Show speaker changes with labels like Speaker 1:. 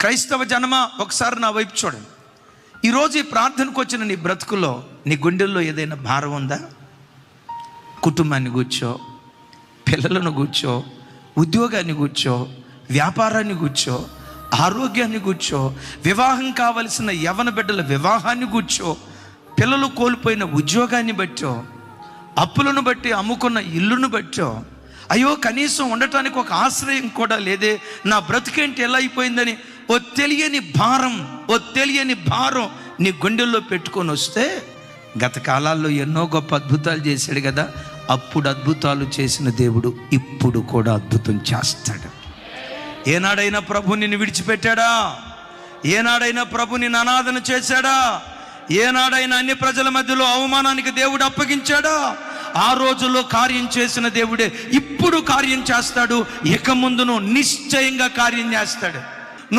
Speaker 1: క్రైస్తవ జనమా, ఒకసారి నా వైపు చూడండి. ఈరోజు ఈ ప్రార్థనకు వచ్చిన నీ బ్రతుకులో, నీ గుండెల్లో ఏదైనా భారం ఉందా? కుటుంబాన్ని కూర్చో, పిల్లలను కూర్చో, ఉద్యోగాన్ని కూర్చో, వ్యాపారాన్ని కూర్చో, ఆరోగ్యాన్ని కూర్చో, వివాహం కావలసిన యవ్వన బిడ్డల వివాహాన్ని కూర్చో, పిల్లలు కోల్పోయిన ఉద్యోగాన్ని బట్టో, అప్పులను బట్టి అమ్ముకున్న ఇల్లును బట్టో, అయ్యో కనీసం ఉండటానికి ఒక ఆశ్రయం కూడా లేదే, నా బ్రతుకేంటి ఎలా అయిపోయిందని ఓ తెలియని భారం నీ గుండెల్లో పెట్టుకొని వస్తే, గత కాలాల్లో ఎన్నో గొప్ప అద్భుతాలు చేశాడు కదా, అప్పుడు అద్భుతాలు చేసిన దేవుడు ఇప్పుడు కూడా అద్భుతం చేస్తాడు. ఏనాడైనా ప్రభు నిన్ను విడిచిపెట్టాడా? ఏనాడైనా ప్రభు నిన్ను అనాథన చేశాడా? ఏనాడైనా అన్ని ప్రజల మధ్యలో అవమానానికి దేవుడు అప్పగించాడా? ఆ రోజుల్లో కార్యం చేసిన దేవుడే ఇప్పుడు కార్యం చేస్తాడు, ఇక ముందును నిశ్చయంగా కార్యం చేస్తాడు.